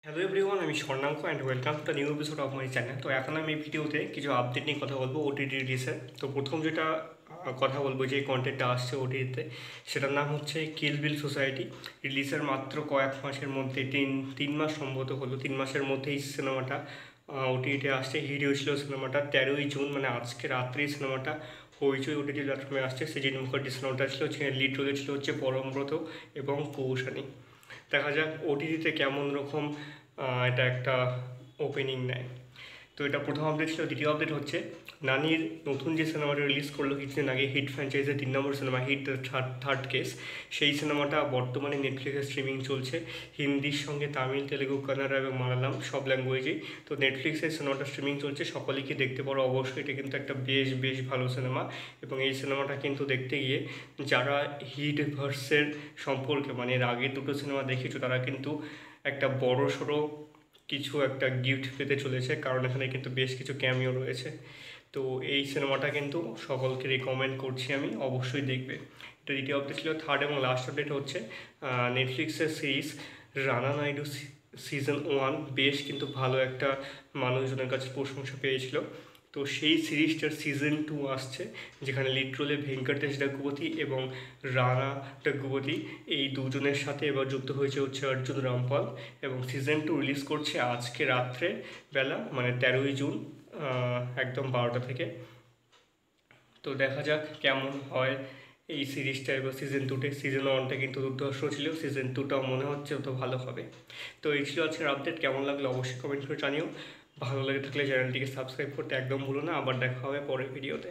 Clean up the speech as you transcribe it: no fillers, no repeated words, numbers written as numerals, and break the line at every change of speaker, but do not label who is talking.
Hello everyone, আমি Swarnanka and welcome to the new episode of my channel. তো এখন আমি এই ভিডিওতে কিছু আপডেট নিয়ে কথা বলবো ওটিটি রিলিজের। তো প্রথম যেটা কথা বলবো যে কন্টেন্টটা আসছে ওটিটিতে, সেটার নাম হচ্ছে কিল বিল সোসাইটি। রিলিজের মাত্র কয়েক মাসের মধ্যে তিন মাস সম্ভবত হলো, 3 মাসের মধ্যেই সিনেমাটা ওটিটিতে আসছে। হিট হয়েছিল সিনেমাটা 13ই জুন, মানে আজকে রাত্রেই সিনেমাটা হইচই ওটিটি প্ল্যাটফর্মে আসছে। সৃজিত মুখার্জি সিনেমাটা ছিল, লিড রোলে ছিল হচ্ছে পরমব্রত এবং কৌশানী। দেখা যাক ওটিটিতে কেমন রকম এটা একটা ওপেনিং নেয়। তো এটা প্রথম আপডেট ছিল। দ্বিতীয় আপডেট হচ্ছে নানির নতুন যে সিনেমাটা রিলিজ করলো কিছুদিন আগে, হিট ফ্র্যাঞ্চাইজের 3 number cinema hit the third case, সেই সিনেমাটা বর্তমানে নেটফ্লিক্সে স্ট্রিমিং চলছে হিন্দির সঙ্গে তামিল, তেলেগু, কান্নাড়া এবং মালায়ালাম সব ল্যাঙ্গুয়েজেই। তো নেটফ্লিক্সে সিনেমাটা স্ট্রিমিং চলছে, সকলেই কি দেখতে পারো অবশ্যই। এটা কিন্তু একটা বেশ ভালো সিনেমা এবং এই সিনেমাটা কিন্তু দেখতে গিয়ে যারা হিট ভার্সের সম্পর্কে মানে এর আগের দুটো সিনেমা দেখেছো তারা কিন্তু একটা বড় সড়ো কিছু একটা গিফট পেতে চলেছে, কারণ এখানে কিন্তু বেশ কিছু ক্যামিও রয়েছে। তো এই সিনেমাটা কিন্তু সকলকে রিকমেন্ড করছি, আমি অবশ্যই দেখবে। এটা দ্বিতীয় আপডেট ছিল। থার্ড এবং লাস্ট আপডেট হচ্ছে নেটফ্লিক্সের সিরিজ রানা নাইডু সিজন 1 বেশ কিন্তু ভালো একটা মানুষজনের কাছে প্রশংসা পেয়েছিল। তো সেই সিরিজটার সিজন 2 আসছে, যেখানে লিড রোলে ভেঙ্কটেশ ডাকুপতি এবং রানা ডাকুপতি এই দুজনের সাথে এবার যুক্ত হয়েছে হচ্ছে অর্জুন রামপাল। এবং সিজন 2 রিলিজ করছে আজকে রাত্রে বেলা, মানে 13ই জুন, একদম 12টা থেকে। তো দেখা যাক কেমন হয় এই সিরিজটা। এবার সিজন 2তে, সিজন 1টা কিন্তু দুর্ধর্ষ ছিল, সিজন 2টাও মনে হচ্ছে তো ভালো হবে। তো এই ছিল আজকের আপডেট। কেমন লাগলো অবশ্যই কমেন্ট করে জানিও। ভালো লাগে থাকলে চ্যানেলটিকে সাবস্ক্রাইব করতে একদম ভুলো না। আবার দেখা হবে পরের ভিডিওতে।